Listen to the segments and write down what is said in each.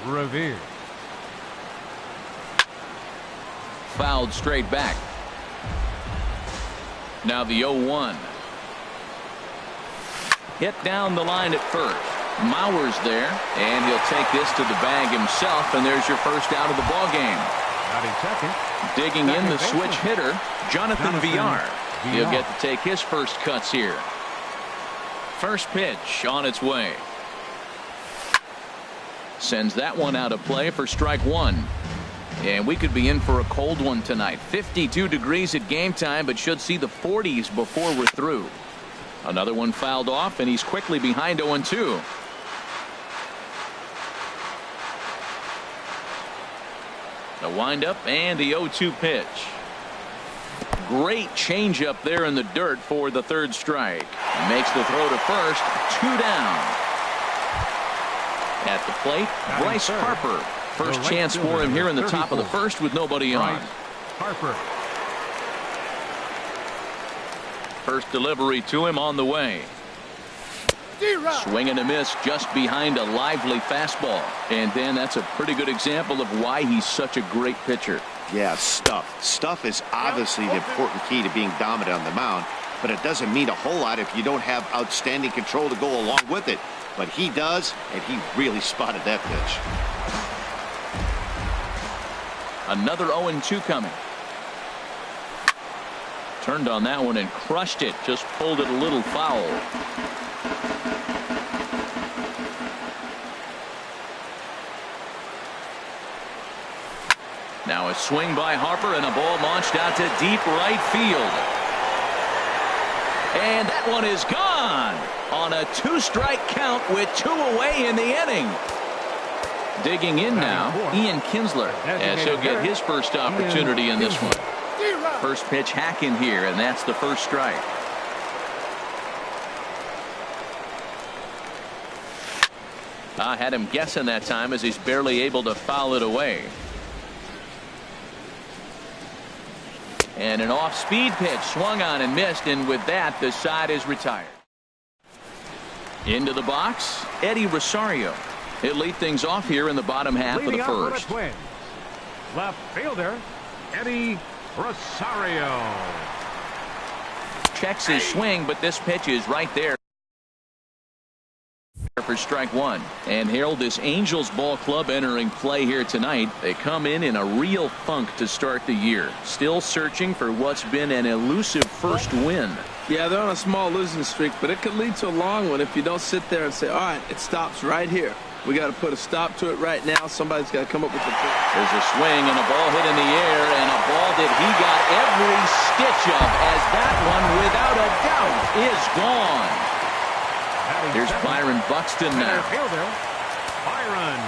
Revere. Fouled straight back. Now the 0-1. Hit down the line at first. Mauer's there, and he'll take this to the bag himself, and there's your first out of the ball game. Digging in the switch hitter, Jonathan Villar. He'll get to take his first cuts here. First pitch on its way. Sends that one out of play for strike one. And we could be in for a cold one tonight. 52 degrees at game time, but should see the 40s before we're through. Another one fouled off, and he's quickly behind 0-2. The windup and the 0-2 pitch. Great changeup there in the dirt for the third strike. Makes the throw to first. 2 down. At the plate, Bryce Harper. First chance for him here in the top of the first with nobody on. Harper. First delivery to him on the way. Swing and a miss just behind a lively fastball. And then that's a pretty good example of why he's such a great pitcher. Yeah, stuff. Stuff is obviously the important key to being dominant on the mound, but it doesn't mean a whole lot if you don't have outstanding control to go along with it. But he does, and he really spotted that pitch. Another 0-2 coming. Turned on that one and crushed it. Just pulled it a little foul. Now a swing by Harper and a ball launched out to deep right field. And that one is gone on a 2-strike count with 2 away in the inning. Digging in now, Ian Kinsler, as he'll get his first opportunity in this one. First pitch hacking here, and that's the first strike. I had him guessing that time as he's barely able to foul it away. And an off-speed pitch swung on and missed, and with that the side is retired. Into the box, Eddie Rosario. He'll lead things off here in the bottom half of the first. Left fielder Eddie Rosario. Checks his swing, but this pitch is right there for strike one. And Harold, this Angels ball club entering play here tonight. They come in a real funk to start the year. Still searching for what's been an elusive first win. Yeah, they're on a small losing streak, but it could lead to a long one if you don't sit there and say, all right, it stops right here. We got to put a stop to it right now. Somebody's got to come up with the pitch. There's a swing and a ball hit in the air, and a ball that he got every stitch of, as that one, without a doubt, is gone. Here's Byron Buxton now. Byron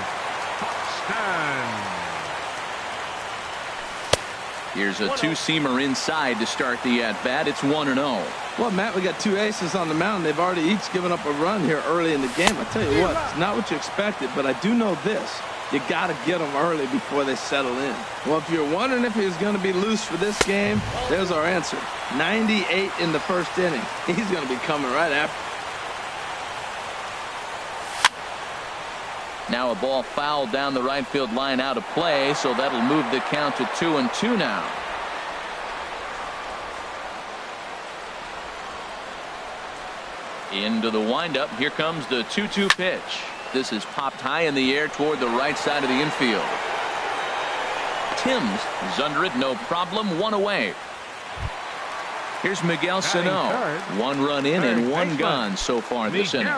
Buxton. Here's a two-seamer inside to start the at-bat. It's 1-0. Well, Matt, we got 2 aces on the mound. They've already each given up a run here early in the game. I tell you what, it's not what you expected, but I do know this. You got to get them early before they settle in. Well, if you're wondering if he's going to be loose for this game, there's our answer. 98 in the first inning. He's going to be coming right after. Now a ball fouled down the right field line out of play, so that'll move the count to 2-2 now. Into the windup. Here comes the 2-2 pitch. This is popped high in the air toward the right side of the infield. Timms is under it, no problem. 1 away. Here's Miguel Sano. 1 run in and 1 gone so far this inning.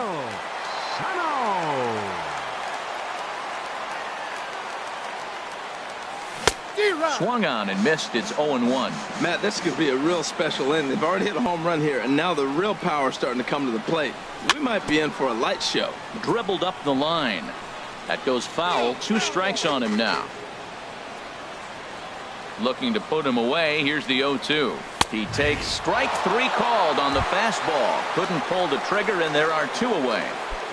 Swung on and missed. It's 0-1. Matt, this could be a real special inning. They've already hit a home run here, and now the real power is starting to come to the plate. We might be in for a light show. Dribbled up the line. That goes foul. 2 strikes on him now. Looking to put him away. Here's the 0-2. He takes strike 3 called on the fastball. Couldn't pull the trigger, and there are 2 away.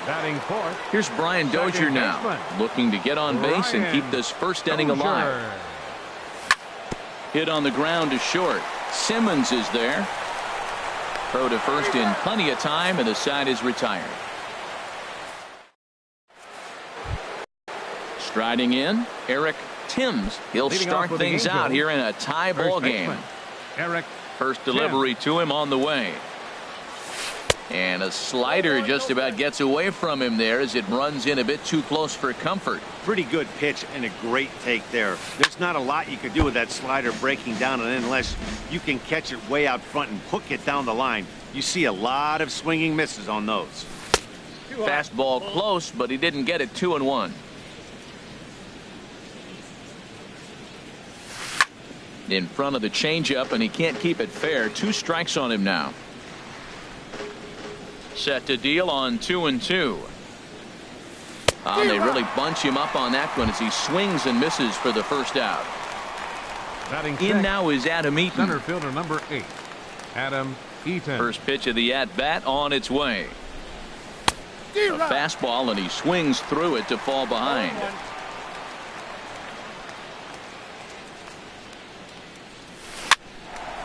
Batting fourth. Here's Brian Dozier now, looking to get on base and keep this first inning alive. Hit on the ground to short. Simmons is there. Throw to first in plenty of time, and the side is retired. Striding in, Eric Timms. He'll Leading start off with the things game out goal. here in a tie First ball game. baseman, Eric First Timms. delivery to him on the way. And a slider just about gets away from him there as it runs in a bit too close for comfort. Pretty good pitch and a great take there. There's not a lot you could do with that slider breaking down, and unless you can catch it way out front and hook it down the line, you see a lot of swinging misses on those. Fastball close, but he didn't get it. 2-1. In front of the changeup, and he can't keep it fair. 2 strikes on him now. Set to deal on 2-2. They really bunch him up on that one as he swings and misses for the first out. Batting In sixth, now is Adam Eaton. center fielder number 8, Adam Eaton. First pitch of the at-bat on its way. A fastball, and he swings through it to fall behind.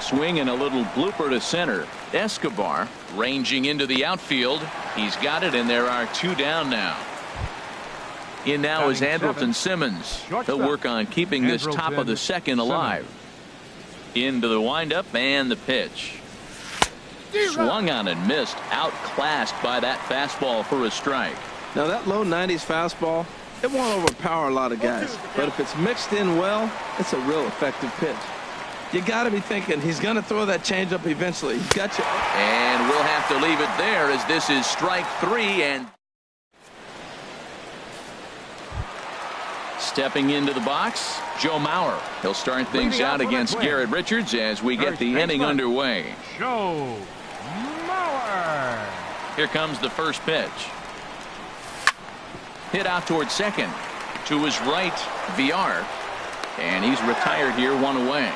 Swing and a little blooper to center. Escobar ranging into the outfield. He's got it, and there are 2 down now. In now is Batting Andrelton seventh, Simmons. shortstop. He'll work on keeping this top of the Andrelton second alive. Into the windup and the pitch. Swung on and missed. Outclassed by that fastball for a strike. Now that low 90s fastball, it won't overpower a lot of guys. But if it's mixed in well, it's a real effective pitch. You got to be thinking he's going to throw that changeup eventually. He's got you. And we'll have to leave it there as this is strike 3. And stepping into the box, Joe Mauer. He'll start things Leading out off with a against twin. Garrett Richards as we get First the inning baseman. underway. Joe Mauer. Here comes the first pitch. Hit out towards second. To his right, VR. And he's retired here, 1 away.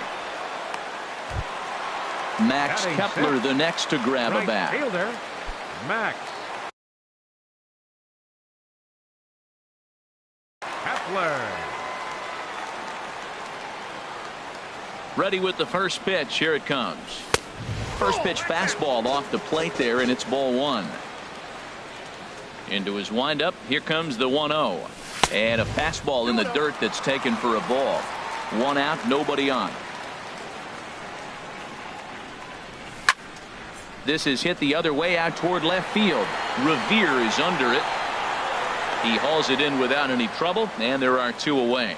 Max Batting Kepler sixth. the next to grab a Right bat. fielder, Max Kepler. Ready with the first pitch. Here it comes. First pitch fastball off the plate there, and it's ball 1. Into his windup. Here comes the 1-0. And a fastball in the dirt that's taken for a ball. 1 out, nobody on. This is hit the other way out toward left field. Revere is under it. He hauls it in without any trouble, and there are 2 away.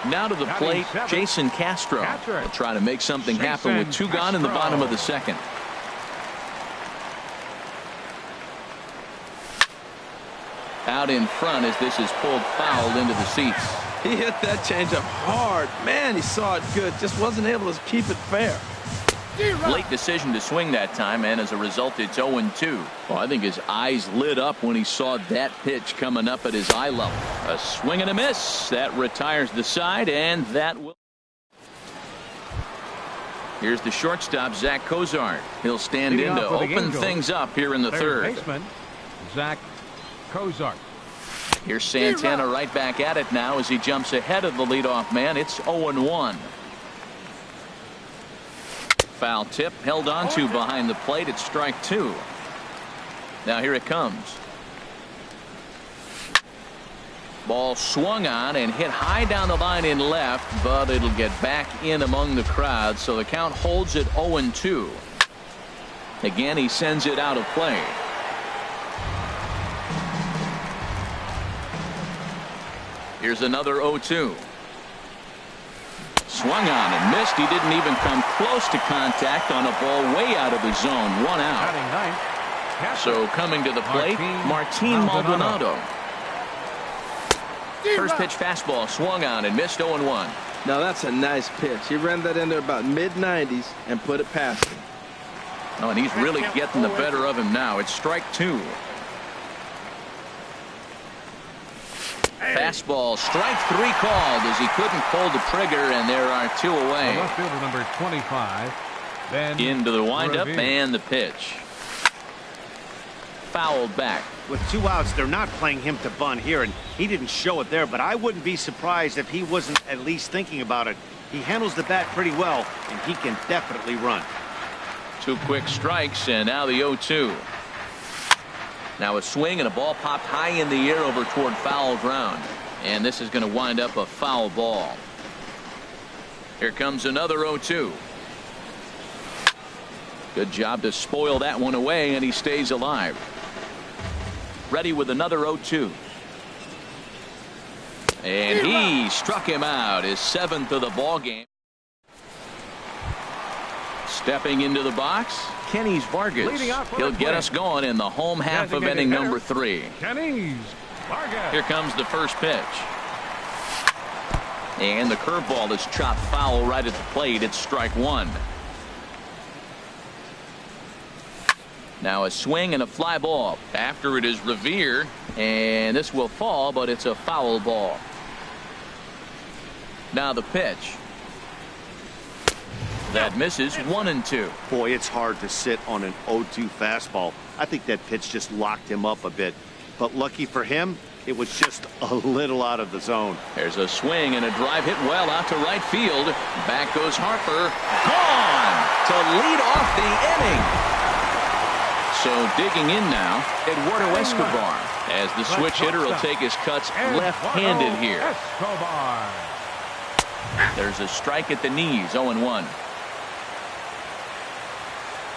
Now to the Batting plate, seventh, Jason Castro. Patrick. Will try to make something happen with 2 gone in the bottom of the second. Out in front as this is pulled foul into the seats. He hit that changeup hard. Man, he saw it good. Just wasn't able to keep it fair. Late decision to swing that time, and as a result, it's 0-2. Well, I think his eyes lit up when he saw that pitch coming up at his eye level. A swing and a miss. That retires the side, and that will. Here's the shortstop, Zach Cozart. He'll stand Leading in to off with the open game things up here in the third. Baseman, Zach Cozart. Here's Santana right back at it now as he jumps ahead of the leadoff man. It's 0-1. Foul tip held on to behind the plate. It's strike 2. Now here it comes. Ball swung on and hit high down the line in left, but it'll get back in among the crowd, so the count holds at 0-2. Again, he sends it out of play. Here's another 0-2. Swung on and missed. He didn't even come close to contact on a ball way out of the zone. 1 out. Batting ninth, Patrick. So coming to the plate, Martin Maldonado. First pitch fastball swung on and missed. 0-1. Now that's a nice pitch. He ran that in there about mid-90s and put it past him. Oh, and he's really getting the better of him now. It's strike 2. Fastball, strike 3 called as he couldn't pull the trigger, and there are 2 away. The left fielder number 25. Then Into the windup Revere. and the pitch. Fouled back. With 2 outs, they're not playing him to bunt here, and he didn't show it there, but I wouldn't be surprised if he wasn't at least thinking about it. He handles the bat pretty well, and he can definitely run. 2 quick strikes, and now the 0-2. Now a swing and a ball popped high in the air over toward foul ground. And this is going to wind up a foul ball. Here comes another 0-2. Good job to spoil that one away, and he stays alive. Ready with another 0-2. And he struck him out, his 7th of the ball game. Stepping into the box, Kenny's Vargas. He'll get us going in the home half of inning number 3. Kenny's Vargas. Here comes the first pitch. And the curveball is chopped foul right at the plate. It's strike 1. Now a swing and a fly ball. After it is Revere, and this will fall, but it's a foul ball. Now the pitch. That misses 1-2. Boy, it's hard to sit on an 0-2 fastball. I think that pitch just locked him up a bit. But lucky for him, it was just a little out of the zone. There's a swing and a drive hit well out to right field. Back goes Harper. Gone to lead off the inning. So digging in now, Eduardo Escobar, as the switch hitter will take his cuts left-handed here. Escobar. There's a strike at the knees, 0-1.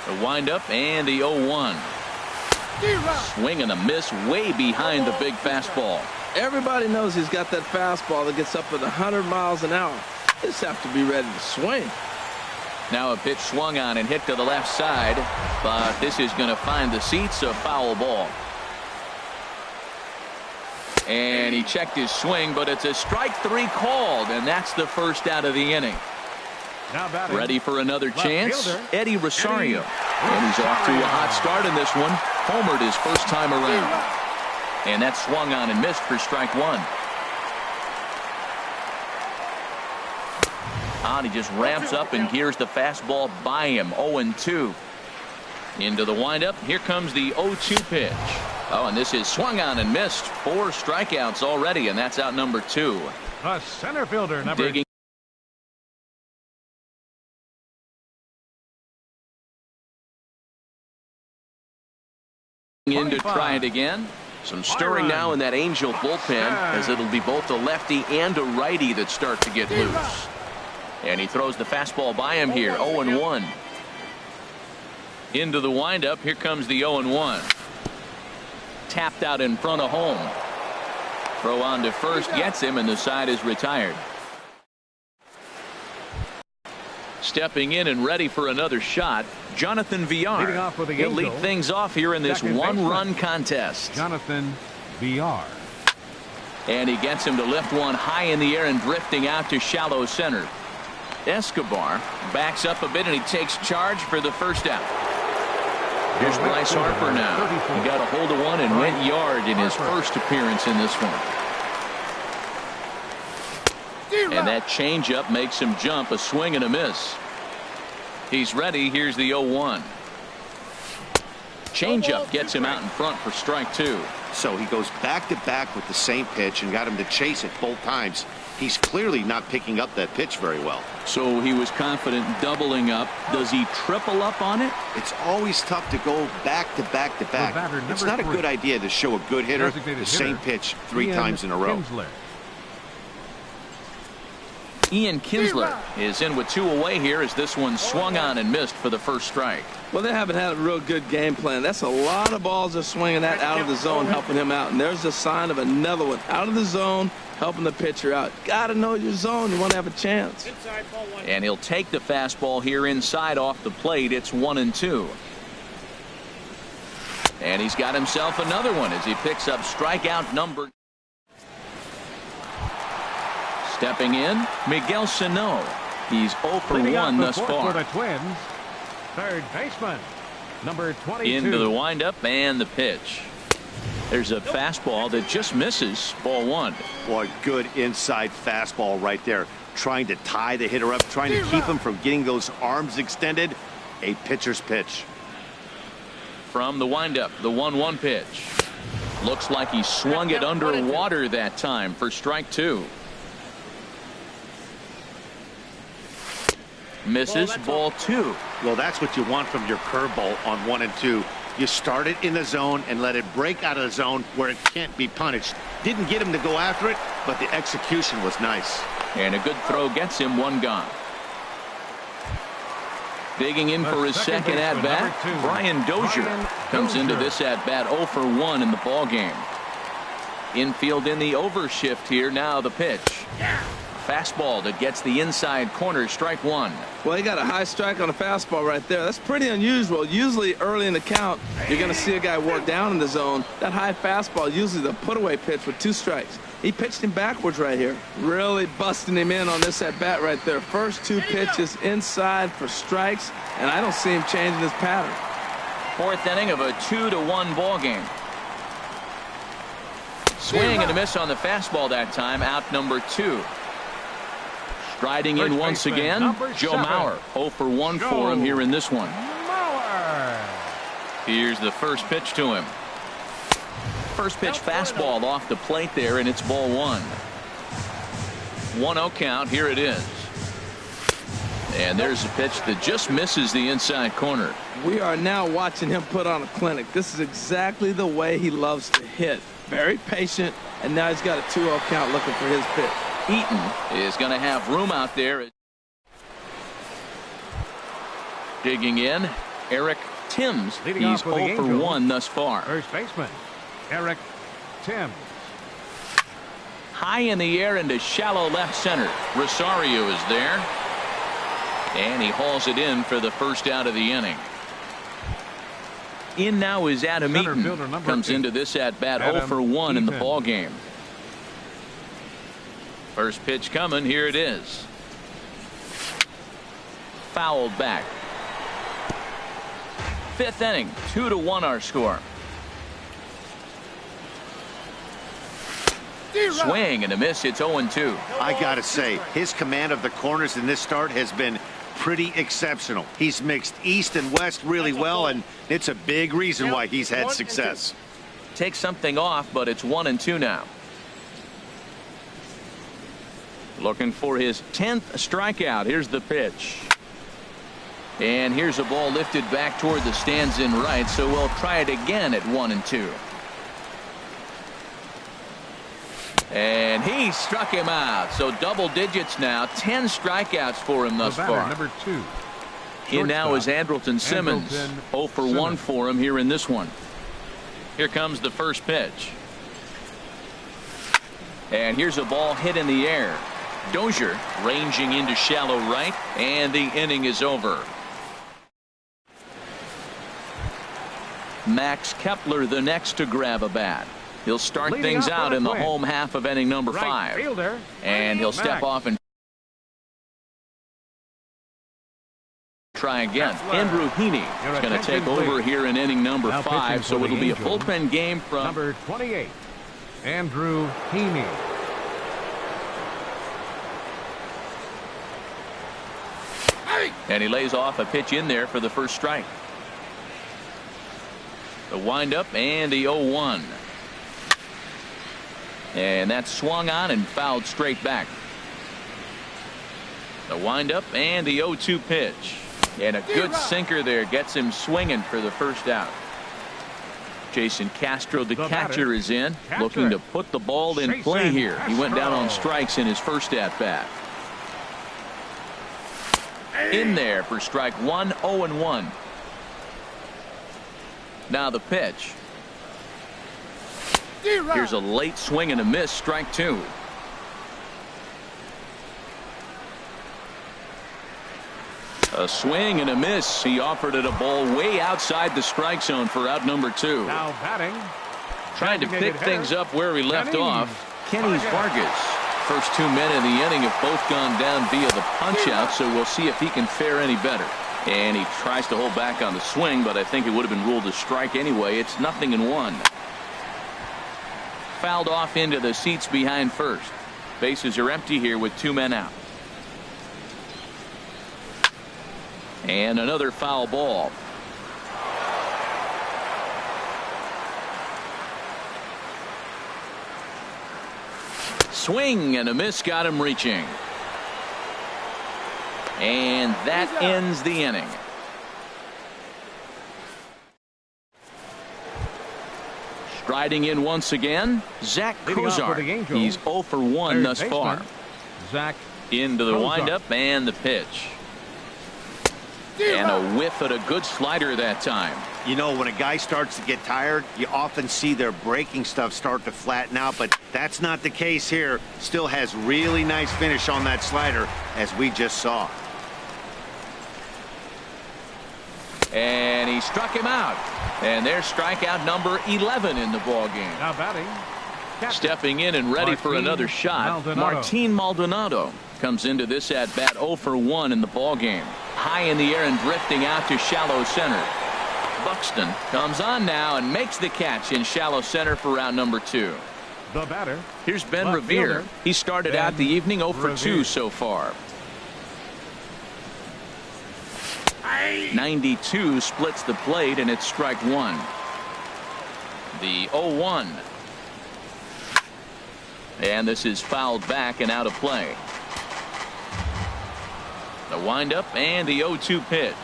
The windup and the 0-1. Swing and a miss way behind the big fastball. Everybody knows he's got that fastball that gets up at 100 miles an hour. Just have to be ready to swing. Now a pitch swung on and hit to the left side, but this is going to find the seats, a foul ball. And he checked his swing, but it's a strike 3 called, and that's the first out of the inning. Now batting. Ready for another chance, fielder, Eddie Rosario. And he's off to a hot start in this one. Homered his first time around. And that swung on and missed for strike 1. And he just ramps up and gears the fastball by him. 0-2. Into the windup. Here comes the 0-2 pitch. Oh, and this is swung on and missed. 4 strikeouts already, and that's out number 2. The center fielder, number Digging in to try it again. Some stirring now in that Angel bullpen, as it'll be both a lefty and a righty that start to get loose. And he throws the fastball by him here. 0-1. Into the windup. Here comes the 0-1. Tapped out in front of home. Throw on to first gets him, and the side is retired. Stepping in and ready for another shot, Jonathan Villar. He'll lead things off here in this one-run contest. Jonathan Villar. And he gets him to lift one high in the air and drifting out to shallow center. Escobar backs up a bit, and he takes charge for the first out. Here's Bryce Harper now. He got a hold of one and went yard in his first appearance in this one. And that changeup makes him jump, a swing and a miss. He's ready. Here's the 0-1. Changeup gets him out in front for strike 2. So he goes back-to-back with the same pitch and got him to chase it both times. He's clearly not picking up that pitch very well. So he was confident doubling up. Does he triple up on it? It's always tough to go back-to-back-to-back. It's not a good idea to show a good hitter the same pitch 3 times in a row. Ian Kinsler is in with 2 away here as this one swung on and missed for the first strike. Well, they haven't had a real good game plan. That's a lot of balls they're swinging that out of the zone, helping him out. And there's a sign of another one out of the zone, helping the pitcher out. Got to know your zone. You want to have a chance. And he'll take the fastball here inside off the plate. It's 1-2. And he's got himself another one as he picks up strikeout number. Stepping in, Miguel Sano. He's 0 for 1 thus far. For the Twins, third baseman, number 22. Into the windup and the pitch. There's a fastball that just misses. Ball 1. Boy, good inside fastball right there. Trying to tie the hitter up, trying to keep him from getting those arms extended. A pitcher's pitch. From the windup, the 1-1 pitch. Looks like he swung it underwater that time for strike 2. Misses, ball 2. Well, that's what you want from your curveball on 1 and 2. You start it in the zone and let it break out of the zone where it can't be punished. Didn't get him to go after it, but the execution was nice. And a good throw gets him one gone. Digging in for his second at-bat, Brian Dozier comes into this at-bat 0 for 1 in the ball game. Infield in the overshift here. Now the pitch. Fastball that gets the inside corner, strike one. Well, he got a high strike on a fastball right there. That's pretty unusual. Usually early in the count, you're going to see a guy work down in the zone. That high fastball, usually the put-away pitch with 2 strikes. He pitched him backwards right here. Really busting him in on this at-bat right there. First 2 pitches inside for strikes, and I don't see him changing his pattern. 4th inning of a 2-1 ball game. Swing and a miss on the fastball that time. Out number 2. Striding in once again, Joe Mauer. 0 for 1 for him here in this one. Here's the first pitch to him. First pitch fastball off the plate there, and it's ball 1. 1-0 count. Here it is. And there's a pitch that just misses the inside corner. We are now watching him put on a clinic. This is exactly the way he loves to hit. Very patient, and now he's got a 2-0 count looking for his pitch. Eaton is going to have room out there. Digging in, Eric Timms. He's 0 for 1 thus far. First baseman, Eric Timms. High in the air into shallow left center. Rosario is there. And he hauls it in for the first out of the inning. In now is Adam Eaton. Comes into this at-bat 0 for 1 in the ball game. First pitch coming. Here it is. Fouled back. 5th inning. 2-1 our score. Swing and a miss. It's 0-2. I gotta say, his command of the corners in this start has been pretty exceptional. He's mixed east and west really well, and it's a big reason why he's had success. Take something off, but it's 1-2 now. Looking for his 10th strikeout. Here's the pitch. And here's a ball lifted back toward the stands in right, so we'll try it again at 1-2. And he struck him out. So double digits now. 10 strikeouts for him thus far. Number 2. In now is Andrelton Simmons. 0 for 1 for him here in this one. Here comes the first pitch. And here's a ball hit in the air. Dozier ranging into shallow right, and the inning is over. Max Kepler the next to grab a bat. He'll start things out in the home half of inning number 5. And he'll step off and try again. Andrew Heaney is going to take over here in inning number 5, so it'll be a bullpen game from number 28, Andrew Heaney. And he lays off a pitch in there for the first strike. The windup and the 0-1. And that's swung on and fouled straight back. The windup and the 0-2 pitch. And a good sinker there gets him swinging for the first out. Jason Castro, the catcher, is in, looking to put the ball in play here. He went down on strikes in his first at-bat. In there for strike 1, 0-1. Now the pitch. Here's a late swing and a miss, strike 2. A swing and a miss. He offered it a ball way outside the strike zone for out number 2. Now batting. Trying to pick things up where he left off. Kenny Vargas. First 2 men in the inning have both gone down via the punch out, so we'll see if he can fare any better. And he tries to hold back on the swing, but I think it would have been ruled a strike anyway. It's 0-1. Fouled off into the seats behind first. Bases are empty here with 2 men out. And another foul ball. Swing and a miss got him reaching. And that ends the inning. Striding in once again, Zach Kozar. He's 0 for 1 thus far. Zach into the windup and the pitch. And a whiff at a good slider that time. You know, when a guy starts to get tired, you often see their breaking stuff start to flatten out, but that's not the case here. Still has really nice finish on that slider, as we just saw. And he struck him out. And there's strikeout number 11 in the ball game. Now batting. Stepping in and ready for another shot, Martin Maldonado comes into this at bat 0 for 1 in the ball game. High in the air and drifting out to shallow center. Buxton comes on now and makes the catch in shallow center for round number 2. The batter. Here's Ben Revere. He started out the evening 0 for 2 so far. 92 splits the plate, and it's strike 1. The 0-1. And this is fouled back and out of play. The windup and the 0-2 pitch.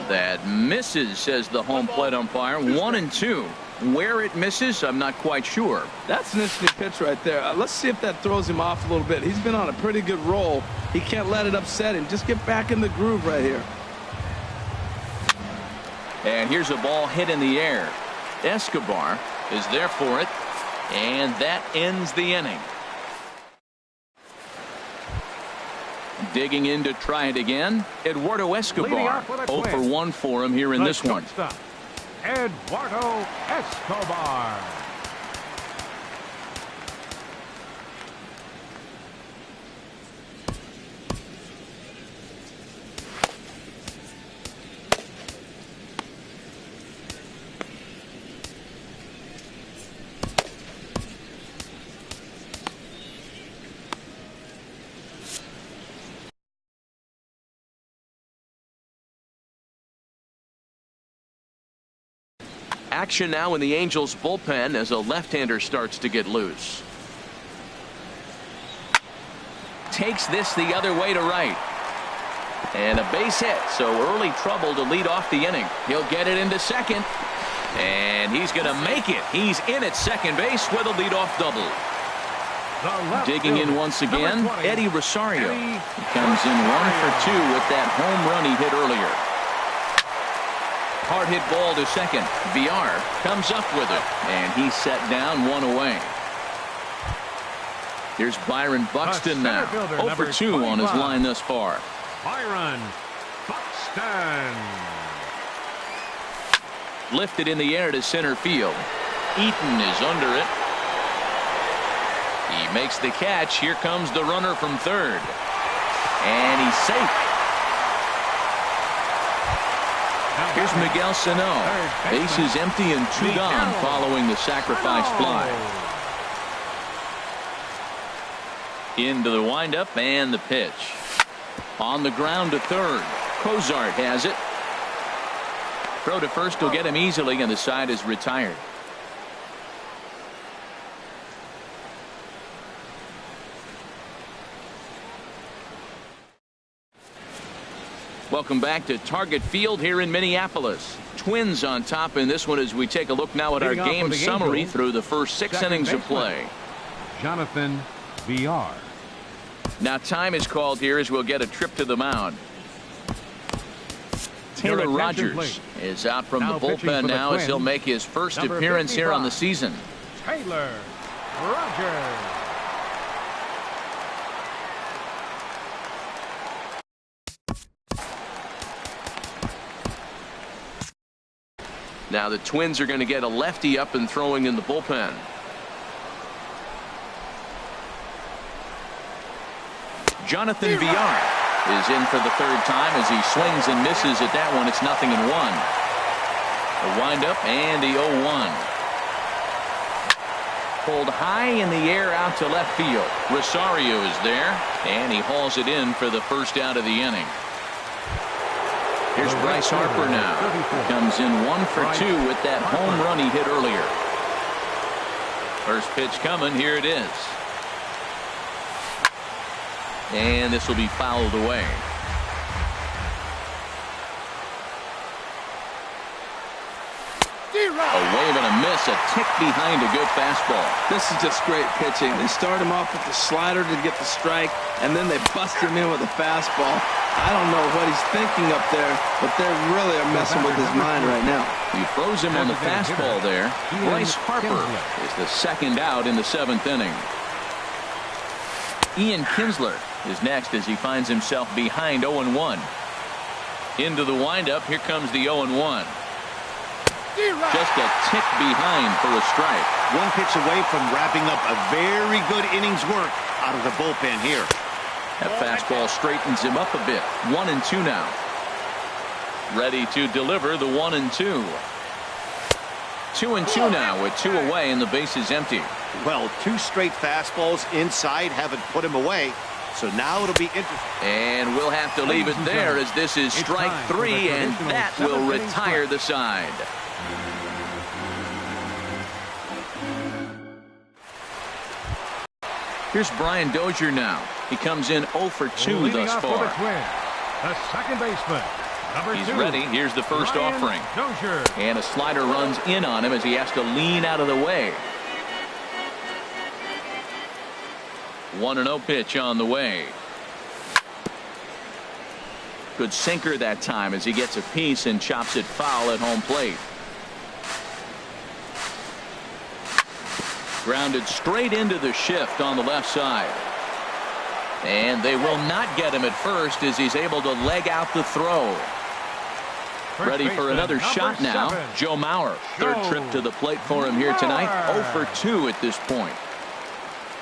That misses, says the home plate umpire. 1-2. Where it misses, I'm not quite sure. That's an interesting pitch right there. Let's see if that throws him off a little bit. He's been on a pretty good roll. He can't let it upset him. Just get back in the groove right here. And here's a ball hit in the air. Escobar is there for it. And that ends the inning. Digging in to try it again, Eduardo Escobar. 0 for 1 for him here in this one. Eduardo Escobar. Action now in the Angels bullpen as a left-hander starts to get loose. Takes this the other way to right. And a base hit, so early trouble to lead off the inning. He'll get it into second. And he's going to make it. He's in at second base with a leadoff double. Digging in once again, Eddie Rosario. He comes in 1 for 2 with that home run he hit earlier. Hard hit ball to second. Villar comes up with it, and he's set down 1 away. Here's Byron Buxton now. 0 for 2 on his line thus far. Byron Buxton. Lifted in the air to center field. Eaton is under it. He makes the catch. Here comes the runner from third. And he's safe. Here's Miguel Sano. Base is empty and 2 gone following the sacrifice fly. Into the windup and the pitch. On the ground to third. Kozart has it. Throw to first will get him easily, and the side is retired. Welcome back to Target Field here in Minneapolis. Twins on top in this one as we take a look now at our game summary through the first 6 innings of play. Jonathan Villar. Now time is called here as we'll get a trip to the mound. Taylor Rogers is out from the bullpen now as he'll make his first appearance here on the season. Taylor Rogers. Now the Twins are going to get a lefty up and throwing in the bullpen. Jonathan Villar is in for the 3rd time as he swings and misses at that one. It's 0-1. The windup and the 0-1. Pulled high in the air out to left field. Rosario is there, and he hauls it in for the first out of the inning. Here's Bryce Harper now. Comes in 1 for 2 with that home run he hit earlier. First pitch coming. Here it is. And this will be fouled away. A wave and a miss, a tick behind a good fastball. This is just great pitching. They start him off with the slider to get the strike, and then they bust him in with a fastball. I don't know what he's thinking up there, but they really are messing with his mind right now. He froze him on the fastball there. Bryce Harper is the second out in the 7th inning. Ian Kinsler is next as he finds himself behind 0-1. Into the windup, here comes the 0-1. Just a tick behind for a strike. One pitch away from wrapping up a very good innings work out of the bullpen here. That fastball straightens him up a bit. 1-2 now. Ready to deliver the 1-2. 2-2 now with 2 away and the base is empty. Well, 2 straight fastballs inside haven't put him away. So now it'll be interesting. And we'll have to leave it there as this is strike 3, and that will retire the side. Here's Brian Dozier now. He comes in 0 for 2 thus far. The second baseman, number 2. He's ready. Here's the first offering. Dozier. And a slider runs in on him as he has to lean out of the way. 1-0 pitch on the way. Good sinker that time as he gets a piece and chops it foul at home plate. Grounded straight into the shift on the left side. And they will not get him at first as he's able to leg out the throw. Ready for another shot now. Joe Mauer. Third trip to the plate for him here tonight. 0 for 2 at this point.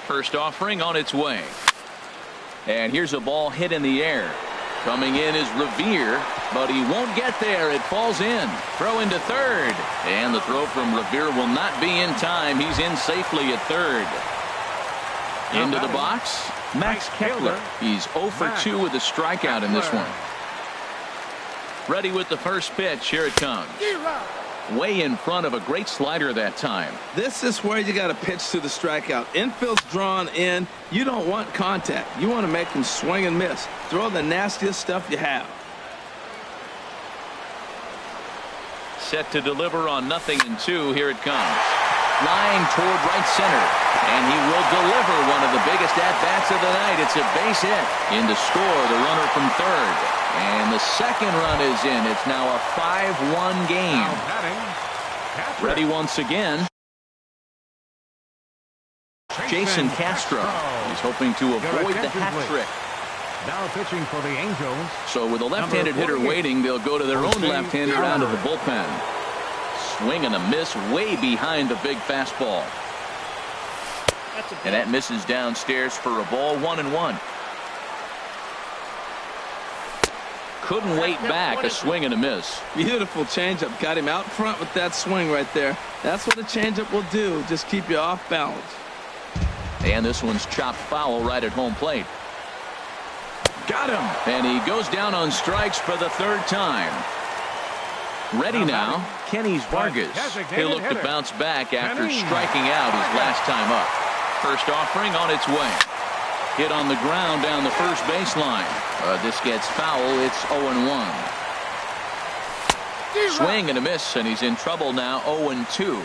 First offering on its way. And here's a ball hit in the air. Coming in is Revere, but he won't get there. It falls in. Throw into third. And the throw from Revere will not be in time. He's in safely at third. Into the box, Max Kepler. He's 0 for 2 with a strikeout in this one. Ready with the first pitch. Here it comes. Way in front of a great slider that time. This is where you got to pitch to the strikeout. Infield's drawn in. You don't want contact. You want to make him swing and miss. Throw the nastiest stuff you have. Set to deliver on 0-2. Here it comes. Flying toward right center. And he will deliver one of the biggest at-bats of the night. It's a base hit. In to score the runner from third. And the second run is in. It's now a 5-1 game. Ready once again. Jason Castro. He's hoping to avoid the hat trick. Now pitching for the Angels. So with a left-handed hitter waiting, they'll go to their own left-hander out of the bullpen. Swing and a miss way behind the big fastball. And that misses downstairs for a ball. 1-1. Couldn't wait back. A swing and a miss. Beautiful changeup. Got him out front with that swing right there. That's what a changeup will do. Just keep you off balance. And this one's chopped foul right at home plate. Got him. And he goes down on strikes for the third time. Ready now, Kenny Vargas. He'll look to bounce back after striking out his last time up. First offering on its way. Hit on the ground down the first baseline. This gets foul. It's 0-1. Swing and a miss, and he's in trouble now. 0-2.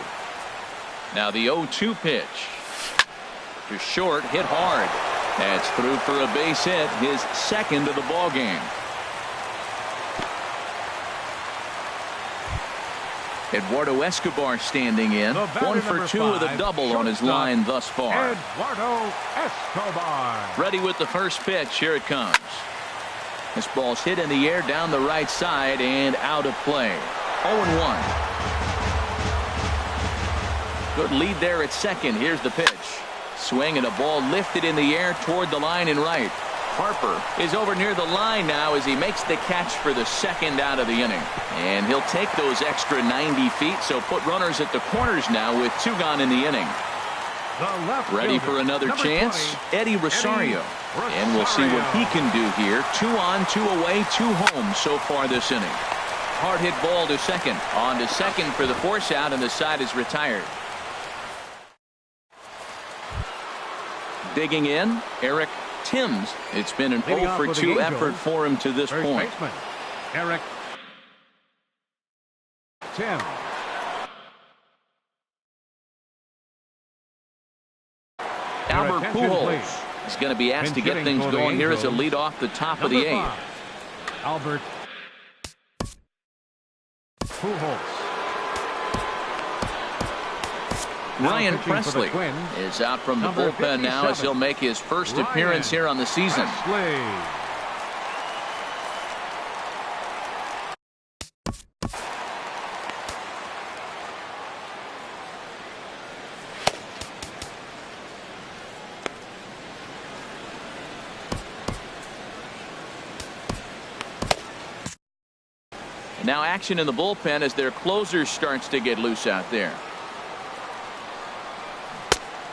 Now the 0-2 pitch. To short, hit hard. That's through for a base hit, his second of the ball game. Eduardo Escobar standing in. 1 for 2 with a double on his line thus far. Eduardo Escobar. Ready with the first pitch. Here it comes. This ball's hit in the air down the right side and out of play. 0-1. Good lead there at second. Here's the pitch. Swing and a ball lifted in the air toward the line and right. Harper is over near the line now as he makes the catch for the second out of the inning. And he'll take those extra 90 feet, so put runners at the corners now with 2 gone in the inning. Ready for another chance? Eddie Rosario. And we'll see what he can do here. 2 on, 2 away, 2 home so far this inning. Hard hit ball to second. On to second for the force out, and the side is retired. Digging in, Eric Timms. It's been an 0 for 2 effort for him to this point. Baseman, Eric Timms. Albert attention, Pujols please. is going to be asked to get Hitting things for the going here as a Angels, lead off the top of Number the 8th. 5, Albert Pujols. Ryan pitching for the Presley Twins, is out from the number bullpen now as 57, he'll make his first Ryan appearance here on the season. Presley. Now action in the bullpen as their closer starts to get loose out there.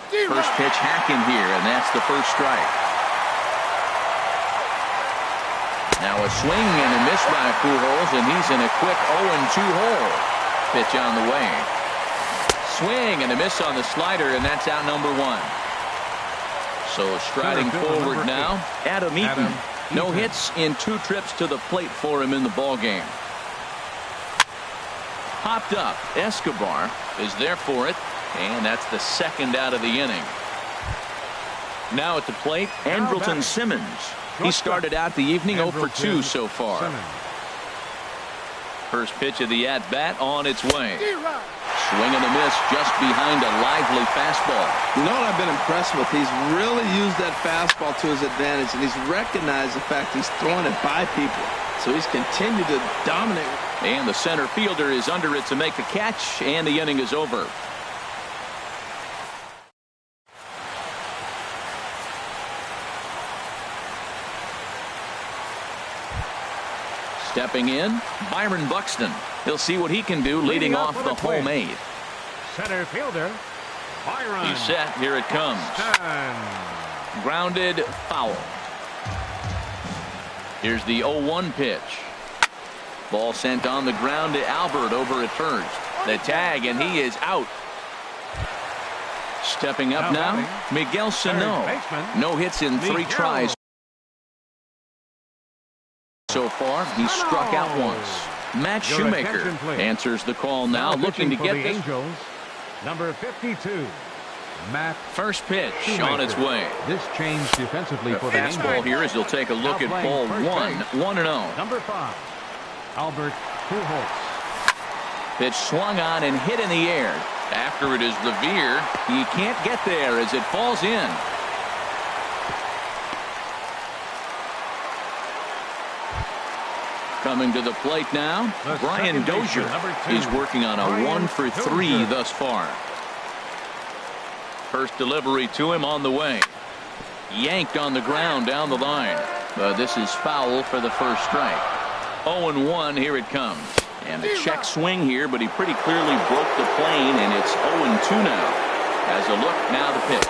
First pitch hacking here, and that's the first strike. Now a swing and a miss by Pujols, and he's in a quick 0-2 hole. Pitch on the way. Swing and a miss on the slider, and that's out number 1. So striding forward now, Adam Eaton. No hits in 2 trips to the plate for him in the ballgame. Popped up. Escobar is there for it, and that's the second out of the inning. Now at the plate, Andrelton Simmons. He started out the evening 0 for 2 so far. First pitch of the at-bat on its way. Swing and a miss just behind a lively fastball. You know what I've been impressed with? He's really used that fastball to his advantage, and he's recognized the fact he's throwing it by people. So he's continued to dominate. And the center fielder is under it to make the catch, and the inning is over. Stepping in, Byron Buxton. He'll see what he can do leading off the home 8th. Center fielder, Byron. He's set. Here it comes. Grounded, foul. Here's the 0-1 pitch. Ball sent on the ground to Albert over at first. The tag, and he is out. Stepping up now, Miguel Sano. No hits in 3 tries so far. He struck out once. Matt Shoemaker answers the call now, looking to get this. Angels, number 52. Matt. First pitch on its way. This changed defensively for the fastball here as he'll take a look at ball 1-0. Number 5, Albert Pujols. Pitch swung on and hit in the air. After it is Revere, he can't get there as it falls in. Coming to the plate now, Brian Dozier is working on a 1 for 3 thus far. First delivery to him on the way. Yanked on the ground down the line. But this is foul for the first strike. 0-1, here it comes. And a check swing here, but he pretty clearly broke the plane, and it's 0-2 now. As a look, now the pitch.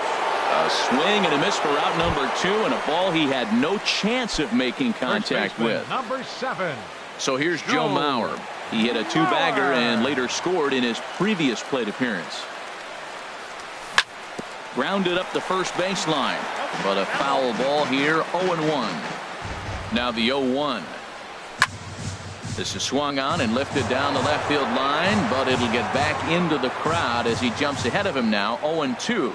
A swing and a miss for out number 2, and a ball he had no chance of making contact with. Number 7. So here's Joe Mauer. He hit a 2-bagger and later scored in his previous plate appearance. Grounded up the first baseline, but a foul ball here. 0-1. Now the 0-1. This is swung on and lifted down the left field line, but it'll get back into the crowd as he jumps ahead of him now. 0-2.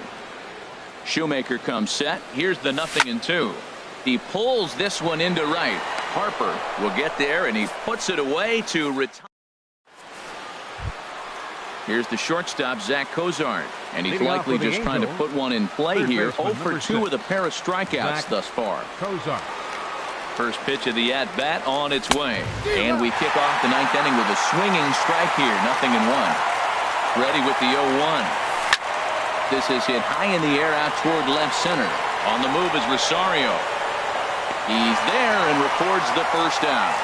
Shoemaker comes set. Here's the 0-2. He pulls this one into right. Harper will get there, and he puts it away to retire. Here's the shortstop, Zach Cozart, and he's likely just trying to put one in play here. 0 for 2 with a pair of strikeouts thus far. Cozart. First pitch of the at-bat on its way. And we kick off the 9th inning with a swinging strike here. 0-1. Ready with the 0-1. This is hit high in the air out toward left center. On the move is Rosario. He's there and records the first out.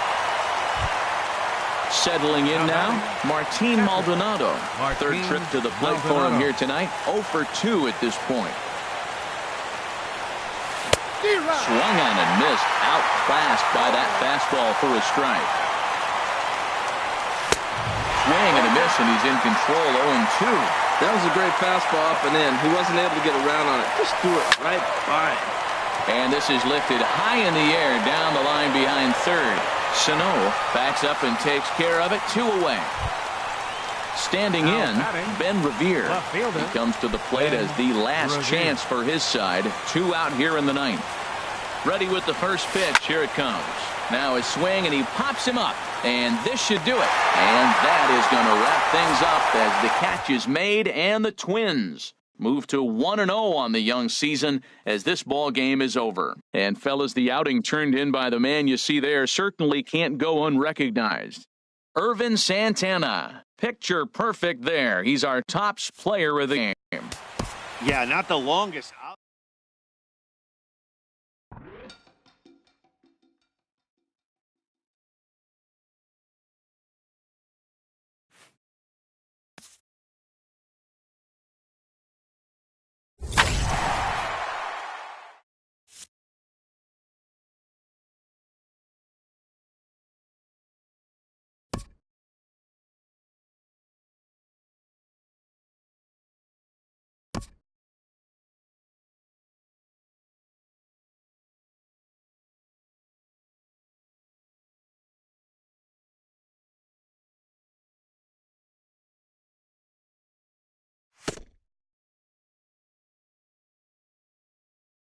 Settling in now, Martin Maldonado. Third trip to the plate for him here tonight. 0 for 2 at this point. Swung on and missed. Outclassed by that fastball for a strike. Swing and a miss, and he's in control. 0-2. That was a great fastball up and in. He wasn't able to get around on it. Just threw it right by him. And this is lifted high in the air down the line behind third. Sano backs up and takes care of it. 2 away. Standing in, Ben Revere. He comes to the plate as the last chance for his side. 2 out here in the 9th. Ready with the first pitch. Here it comes. Now his swing, and he pops him up. And this should do it. And that is going to wrap things up as the catch is made, and the Twins move to 1-0 on the young season as this ball game is over. And fellas, the outing turned in by the man you see there certainly can't go unrecognized. Irvin Santana. Picture perfect there. He's our tops player of the game. Yeah, not the longest out.